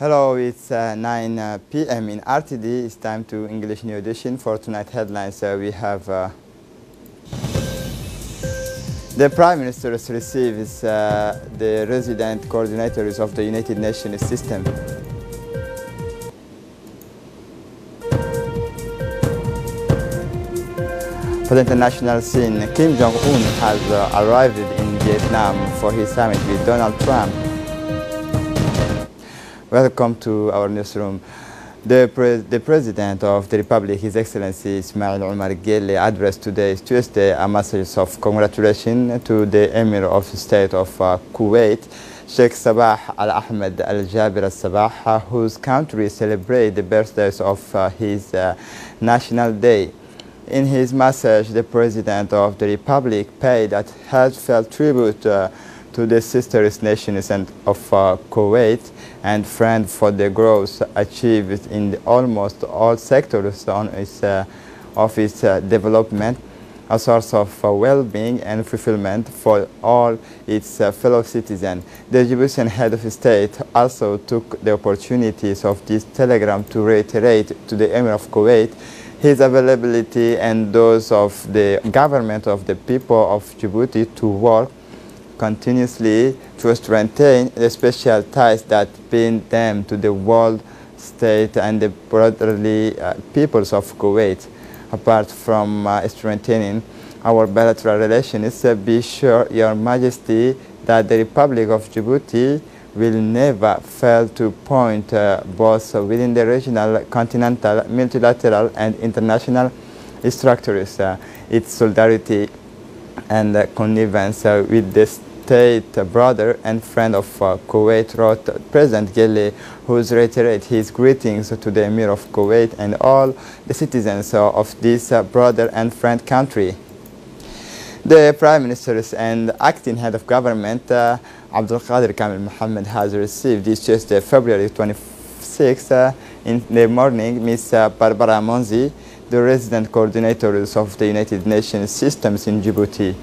Hello, it's 9 p.m. in RTD. It's time to English New Edition. For tonight's headlines, we have the Prime Minister receives the resident coordinators of the United Nations system. For the international scene, Kim Jong-un has arrived in Vietnam for his summit with Donald Trump. Welcome to our newsroom. The President of the Republic, His Excellency Ismail Omar Guelleh, addressed today, Tuesday, a message of congratulations to the Emir of the State of Kuwait, Sheikh Sabah Al-Ahmed Al-Jabir Al-Sabah, whose country celebrates the birthdays of his National Day. In his message, the President of the Republic paid a heartfelt tribute to the sister nations of Kuwait and friend for the growth achieved in almost all sectors of its development, a source of well-being and fulfillment for all its fellow citizens. The Egyptian head of state also took the opportunities of this telegram to reiterate to the Emir of Kuwait his availability and those of the government of the people of Djibouti to work continuously to strengthen the special ties that bind them to the world state and the brotherly peoples of Kuwait. Apart from strengthening our bilateral relations, be sure, Your Majesty, that the Republic of Djibouti will never fail to point both within the regional, continental, multilateral and international structures its solidarity and connivance with the state brother and friend of Kuwait, wrote President Guelleh, who reiterated his greetings to the Emir of Kuwait and all the citizens of this brother and friend country. The Prime Minister and acting head of government, Abdul Qadir Kamil Mohammed, has received this Tuesday, February 26, in the morning, Ms. Barbara Monzi, the resident coordinators of the United Nations systems in Djibouti.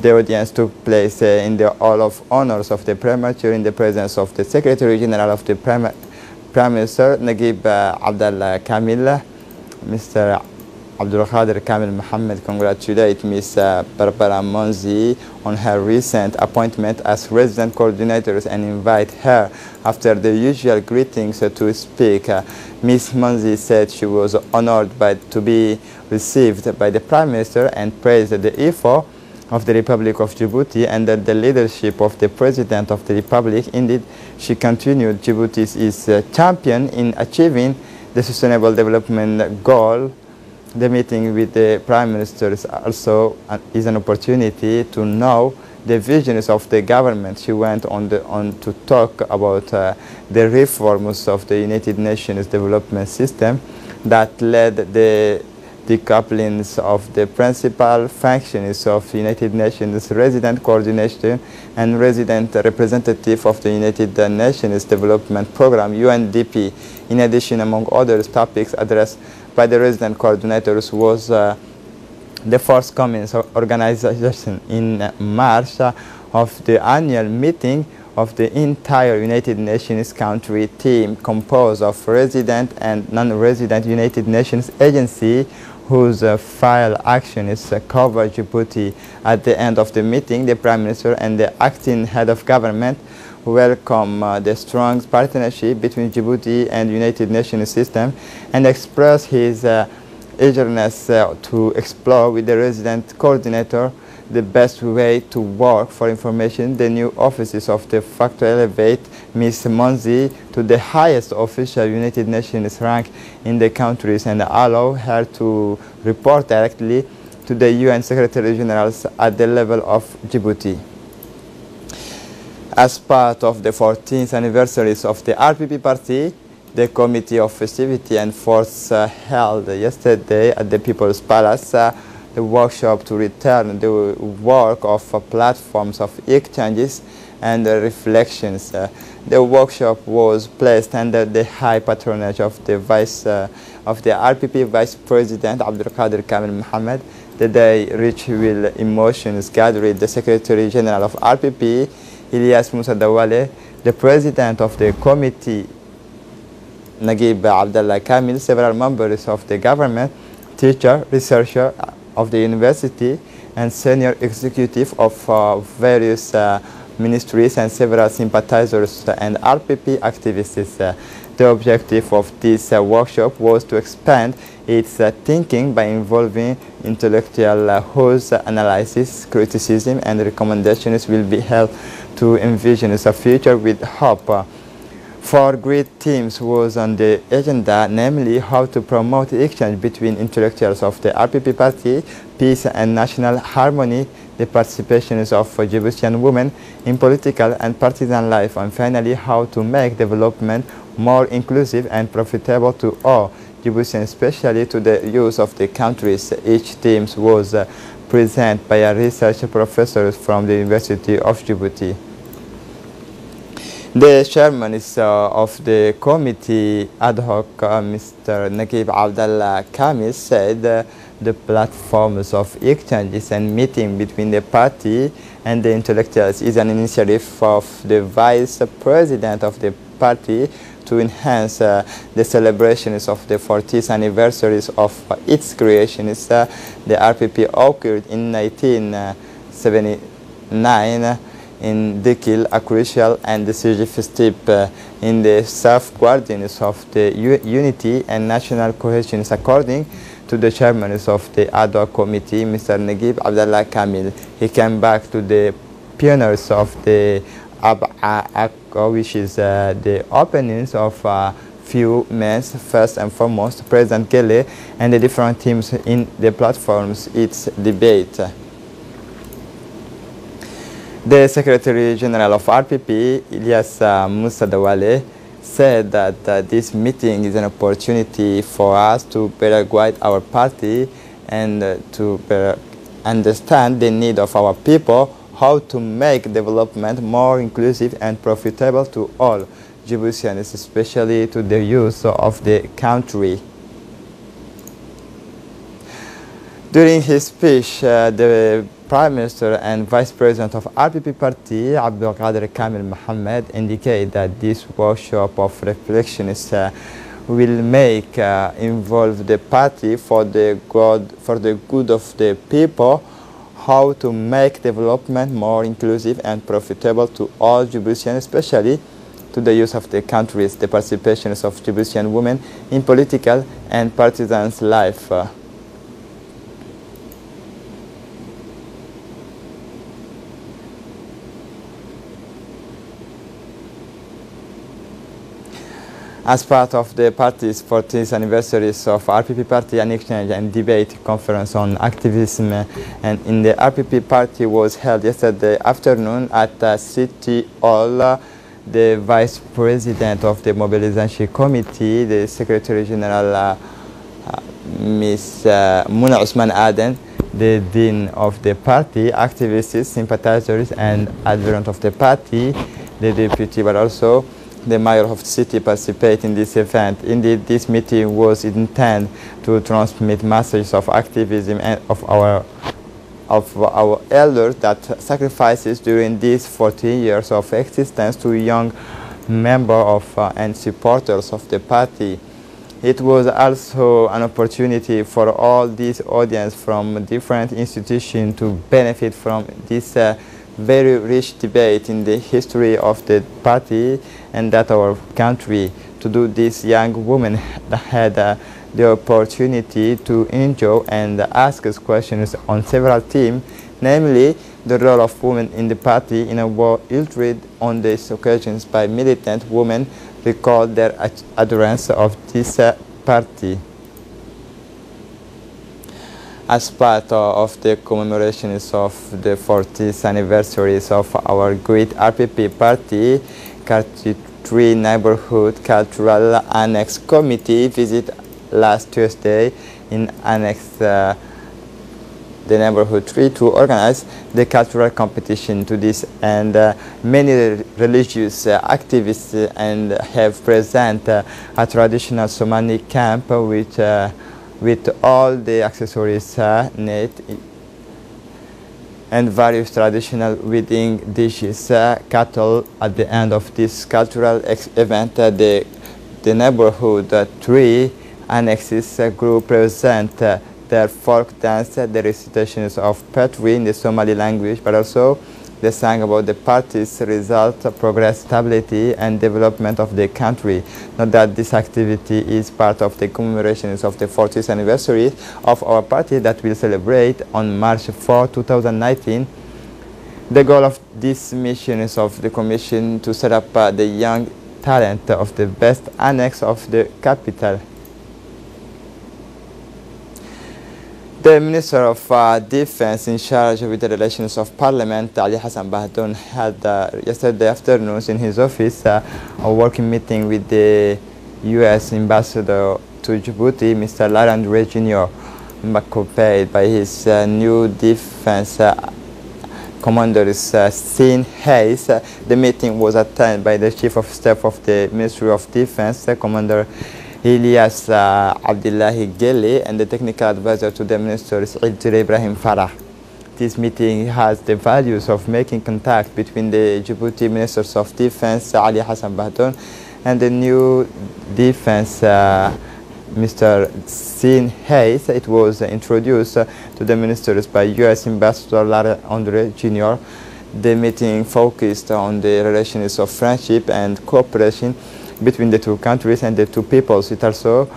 The audience took place in the Hall of Honors of the Premature in the presence of the Secretary General of the Prime Minister, Naguib Abdallah Kamil. Mr. Abdul Qadir Kamil Mohammed congratulated Ms. Barbara Monzi on her recent appointment as resident coordinators and invite her after the usual greetings to speak. Ms. Monzi said she was honored to be received by the Prime Minister and praised the effort of the Republic of Djibouti and the leadership of the President of the Republic. Indeed, she continued, Djibouti is a champion in achieving the Sustainable Development Goal. The meeting with the Prime Minister also is an opportunity to know the visions of the government. She went on to talk about the reforms of the United Nations development system that led the decouplings of the principal functions of United Nations resident coordination and resident representative of the United Nations Development Program, UNDP. In addition, among other topics addressed by the resident coordinators was the forthcoming organization in March of the annual meeting of the entire United Nations country team composed of resident and non-resident United Nations agency whose file actions cover Djibouti. At the end of the meeting, the Prime Minister and the acting head of government welcome the strong partnership between Djibouti and United Nations system and express his eagerness to explore with the resident coordinator the best way to work for information. The new offices of the facto elevate Ms. Monzi to the highest official United Nations rank in the countries and allow her to report directly to the UN Secretary General at the level of Djibouti. As part of the 14th anniversaries of the RPP party, the Committee of Festivity and Force held yesterday at the People's Palace the workshop to return the work of platforms of exchanges and reflections. The workshop was placed under the high patronage of the RPP Vice President Abdul Qadir Kamil Mohammed. The day rich with emotions gathered the Secretary General of RPP, Ilyas Musa Dawale, the President of the Committee Naguib Abdallah Kamil, several members of the government, teacher, researcher of the university, and senior executive of various ministries, and several sympathizers and RPP activists. The objective of this workshop was to expand its thinking by involving intellectuals whose analysis, criticism, and recommendations will be helped to envision a future with hope. Four great themes was on the agenda, namely how to promote exchange between intellectuals of the RPP party, peace and national harmony, the participations of Djiboutian women in political and partisan life, and finally how to make development more inclusive and profitable to all Djiboutians, especially to the youth of the countries. Each theme was presented by a research professor from the University of Djibouti. The chairman of the committee ad hoc, Mr. Naguib Abdallah Kamil, said the platforms of exchanges and meeting between the party and the intellectuals is an initiative of the vice president of the party to enhance the celebrations of the 40th anniversaries of its creation. The RPP occurred in 1979 in Dekil, a crucial and decisive step in the safeguarding of the unity and national cohesion, according to the chairman of the ad hoc committee, Mr. Naguib Abdallah Kamil. He came back to the pioneers of the ABA, which is the openings of few men, first and foremost, President Gele, and the different teams in the platforms, its debate. The Secretary General of RPP, Ilyas Moussa Dawale, said that this meeting is an opportunity for us to better guide our party and to better understand the need of our people, how to make development more inclusive and profitable to all Djiboutians, especially to the youth of the country. During his speech, the Prime Minister and Vice President of RPP Party, Abdul Qadir Kamil Mohammed, indicated that this workshop of reflections will involve the party for the good of the people, how to make development more inclusive and profitable to all Djiboutians, especially to the youth of the countries, the participations of Djiboutian women in political and partisan life. As part of the party's 40th anniversaries of RPP Party, an exchange and debate conference on activism and in the RPP Party was held yesterday afternoon at City Hall. The Vice President of the Mobilization Committee, the Secretary General, Ms. Muna Usman Aden, the Dean of the party, activists, sympathizers, and adherents of the party, the Deputy, but also the Mayor of the city participate in this event. Indeed, this meeting was intended to transmit messages of activism and of our elders that sacrifices during these 14 years of existence to young members and supporters of the party. It was also an opportunity for all this audience from different institutions to benefit from this very rich debate in the history of the party and that our country. To do this, young women had the opportunity to enjoy and ask us questions on several themes, namely the role of women in the party in a war illustrated on these occasions by militant women recalled their adherence of this party. As part of the commemorations of the 40th anniversaries of our great RPP party, 33 Neighborhood Cultural Annex Committee visit last Tuesday in Annex the Neighborhood 3 to organize the cultural competition. To this and many religious activists and have present a traditional Somali camp with all the accessories needed and various traditional wedding dishes. Cattle at the end of this cultural event, the the neighborhood. Three annexes group present their folk dance, the recitations of poetry in the Somali language, but also they sang about the party's result, progress, stability, and development of the country. Note that this activity is part of the commemorations of the 40th anniversary of our party that will celebrate on March 4, 2019. The goal of this mission is of the Commission to set up the young talent of the best annex of the capital. The Minister of Defense in charge with the relations of Parliament, Ali Hassan Bahdoun, had yesterday afternoon in his office a working meeting with the U.S. Ambassador to Djibouti, Mr. Larandre Jr., accompanied by his new defense commander, Sin Hayes. The meeting was attended by the Chief of Staff of the Ministry of Defense, Commander Ilyas Abdullahi Gele, and the technical advisor to the minister Said Ibrahim Farah. This meeting has the values of making contact between the Djibouti Ministers of Defense, Ali Hassan Bahdoun, and the new defense Mr. Sin Hayes. It was introduced to the ministers by U.S. Ambassador Larandre Jr. The meeting focused on the relations of friendship and cooperation between the two countries and the two peoples. It also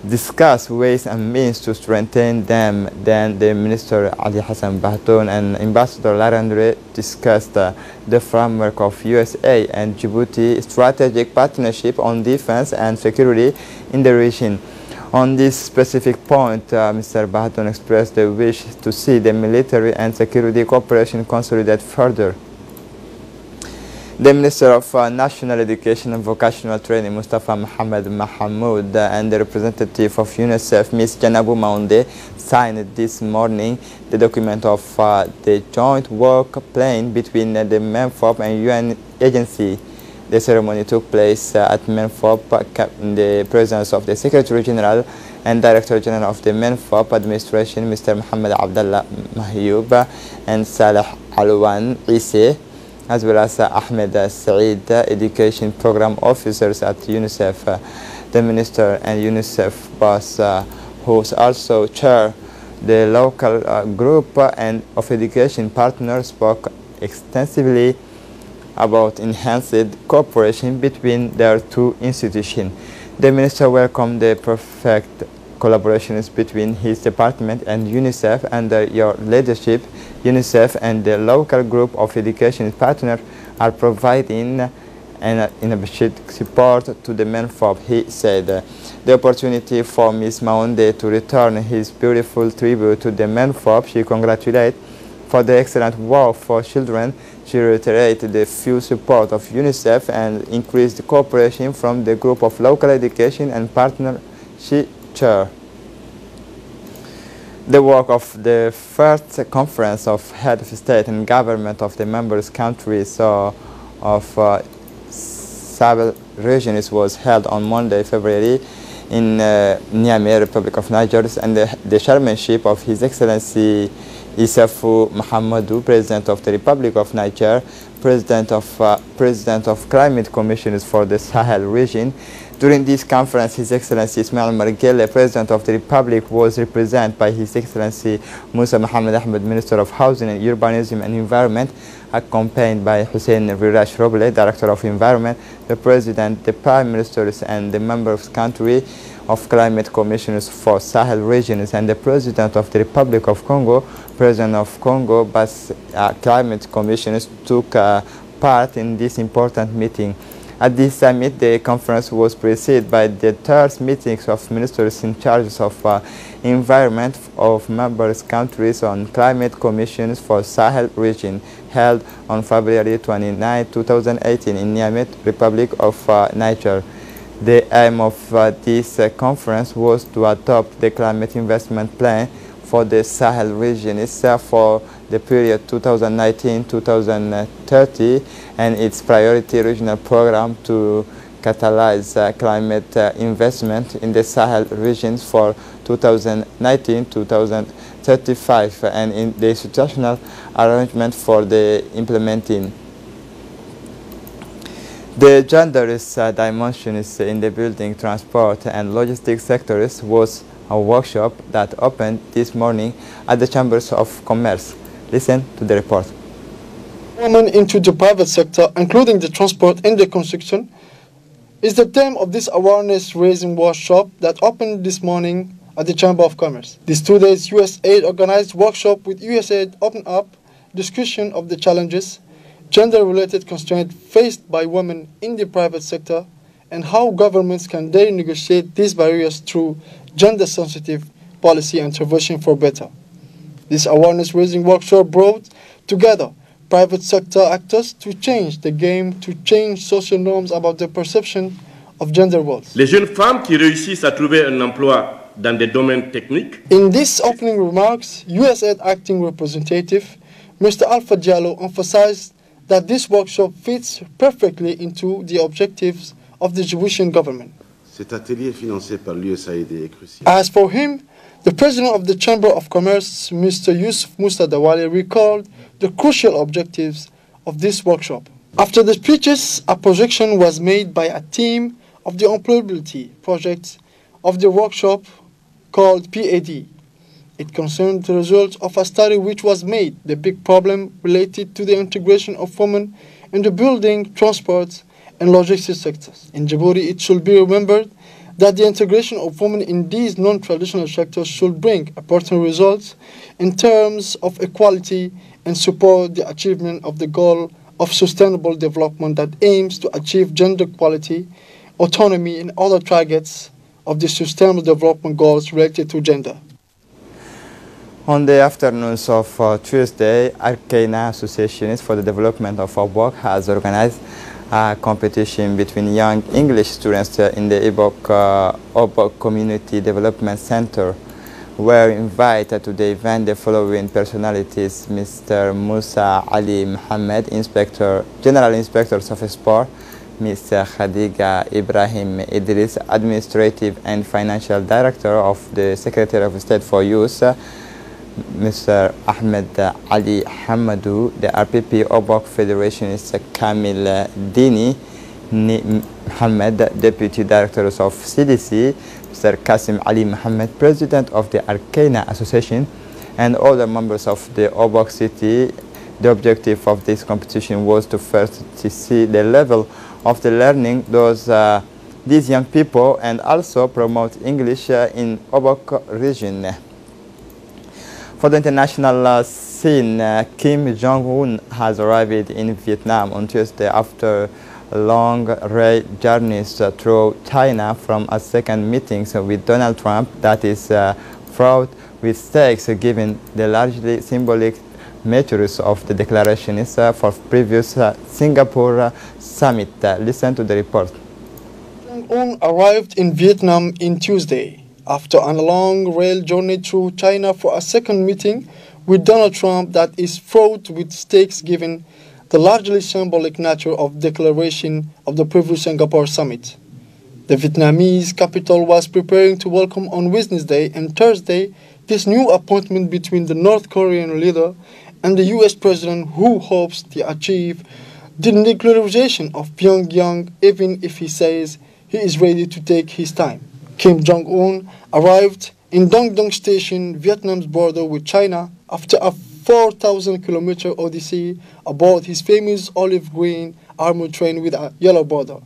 discussed ways and means to strengthen them. Then the Minister Ali Hassan Bahdoun and Ambassador Larandre discussed the framework of USA and Djibouti strategic partnership on defense and security in the region. On this specific point, Mr. Bahdoun expressed the wish to see the military and security cooperation consolidate further. The Minister of National Education and Vocational Training, Mustafa Mohamed Mahmoud, and the representative of UNICEF, Ms. Janabu Maunde, signed this morning the document of the joint work plan between the MENFOP and UN agency. The ceremony took place at MENFOP in the presence of the Secretary General and Director General of the MENFOP administration, Mr. Mohamed Abdallah Mahyub, and Saleh Alwan Isse, as well as Ahmed Saeed, Education Program Officers at UNICEF. The Minister and UNICEF boss, who also chair the local group and of education partners, spoke extensively about enhanced cooperation between their two institutions. The Minister welcomed the perfect collaborations between his department and UNICEF. Under your leadership, UNICEF and the local group of education partners are providing an innovative support to the MENFOP, he said. The opportunity for Ms. Maunde to return his beautiful tribute to the MENFOP, she congratulated for the excellent work for children. She reiterated the full support of UNICEF and increased cooperation from the group of local education and partners she chaired. The work of the first conference of head of state and government of the members countries of Sahel regions was held on Monday, February in Niamey, Republic of Niger, and the chairmanship of His Excellency Issoufou Mahamadou, President of the Republic of Niger, President of Climate Commissions for the Sahel region. During this conference, His Excellency Ismail Margele, President of the Republic, was represented by His Excellency Musa Mohamed Ahmed, Minister of Housing and Urbanism and Environment, accompanied by Hussein Rirash Roble, Director of Environment, the President, the Prime Ministers, and the members of country of Climate Commissions for Sahel regions, and the President of the Republic of Congo. President of Congo, but Climate Commissions took part in this important meeting. At this summit, the conference was preceded by the third meetings of ministers in charge of environment of members countries on climate commissions for Sahel region, held on February 29, 2018 in Niamey, Republic of Niger. The aim of this conference was to adopt the climate investment plan for the Sahel region itself for the period 2019-2030 and its priority regional program to catalyze climate investment in the Sahel regions for 2019-2035 and in the institutional arrangement for the implementing. The gender's dimensions in the building, transport and logistics sectors was a workshop that opened this morning at the Chambers of Commerce. Listen to the report. Women into the private sector, including the transport and the construction, is the theme of this awareness-raising workshop that opened this morning at the Chamber of Commerce. This 2 days USAID organized workshop with USAID open up discussion of the challenges, gender-related constraints faced by women in the private sector, and how governments can dare negotiate these barriers through gender-sensitive policy intervention for better. This awareness-raising workshop brought together private sector actors to change the game, to change social norms about the perception of gender roles. Les jeunes femmes qui réussissent à trouver un emploi dans des domaines techniques. In these opening remarks, USAID acting representative Mr. Alpha Diallo emphasized that this workshop fits perfectly into the objectives of the Djiboutian government. Cet atelier financé par l'USAID est crucial. As for him, the president of the Chamber of Commerce, Mr. Yusuf Musa Dawali, recalled the crucial objectives of this workshop. After the speeches, a projection was made by a team of the employability project of the workshop called PAD. It concerned the results of a study which was made, the big problem related to the integration of women in the building, transport, and logistics sectors. In Djibouti, it should be remembered that the integration of women in these non-traditional sectors should bring important results in terms of equality and support the achievement of the goal of sustainable development that aims to achieve gender equality, autonomy, and other targets of the sustainable development goals related to gender. On the afternoons of Tuesday, Arcana Associations for the Development of Obok has organized a competition between young English students in the Obok Community Development Center. Were invited to the event the following personalities: Mr. Musa Ali Mohammed, General Inspector of Sport, Mr. Khadija Ibrahim Idris, Administrative and Financial Director of the Secretary of State for Youth, Mr. Ahmed Ali Hamadou, the RPP Obok Federationist Kamil Dini Mohammed, Deputy Director of CDC, Mr. Qasim Ali Mohammed, President of the Arcana Association, and other members of the Obok City. The objective of this competition was to first see the level of the learning these young people, and also promote English in Obok region. For the international scene, Kim Jong-un has arrived in Vietnam on Tuesday after long journeys through China from a second meeting with Donald Trump that is fraught with stakes given the largely symbolic measures of the declarations for previous Singapore summit. Listen to the report. Jong-un arrived in Vietnam on Tuesday after a long rail journey through China for a second meeting with Donald Trump that is fraught with stakes given the largely symbolic nature of declaration of the previous Singapore summit. The Vietnamese capital was preparing to welcome on Wednesday and Thursday this new appointment between the North Korean leader and the US president, who hopes to achieve the denuclearization of Pyongyang, even if he says he is ready to take his time. Kim Jong-un arrived in Dong Dong Station, Vietnam's border with China, after a 4,000-kilometer odyssey aboard his famous olive green armored train with a yellow border,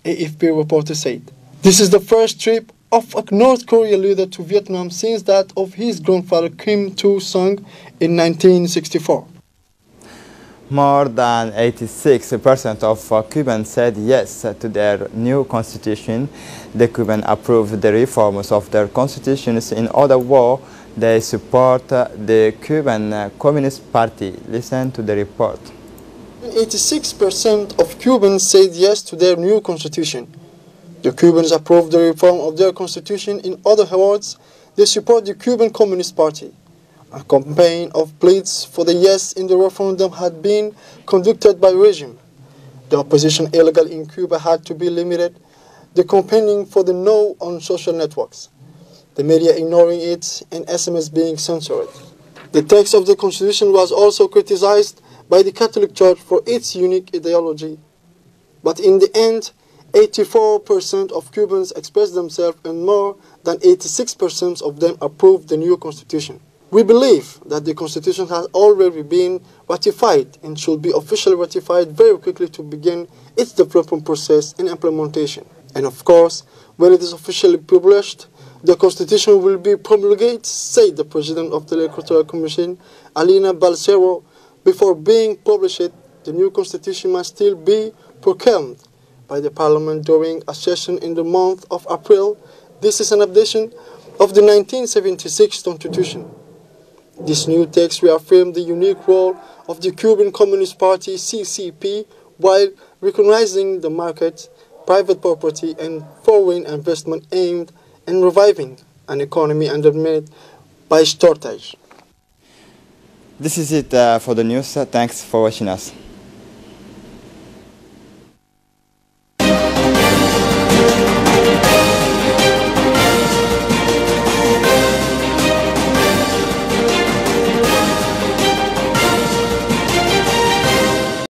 AFP reporter said. This is the first trip of a North Korean leader to Vietnam since that of his grandfather Kim Il-sung in 1964. More than 86% of Cubans said yes to their new constitution. The Cubans approved the reforms of their constitutions. In other words, they support the Cuban Communist Party. Listen to the report. 86% of Cubans said yes to their new constitution. The Cubans approved the reform of their constitution. In other words, they support the Cuban Communist Party. A campaign of pleas for the yes in the referendum had been conducted by regime. The opposition illegal in Cuba had to be limited, the campaigning for the no on social networks, the media ignoring it, and SMS being censored. The text of the constitution was also criticized by the Catholic Church for its unique ideology But in the end, 84% of Cubans expressed themselves and more than 86% of them approved the new constitution. We believe that the constitution has already been ratified and should be officially ratified very quickly to begin its development process and implementation. And of course, when it is officially published, the constitution will be promulgated, said the president of the Electoral Commission, Alina Balcero. Before being published, the new constitution must still be proclaimed by the parliament during a session in the month of April. This is an updation of the 1976 constitution. This new text reaffirmed the unique role of the Cuban Communist Party, CCP, while recognizing the market, private property, and foreign investment aimed at reviving an economy undermined by shortage. This is it for the news. Thanks for watching us.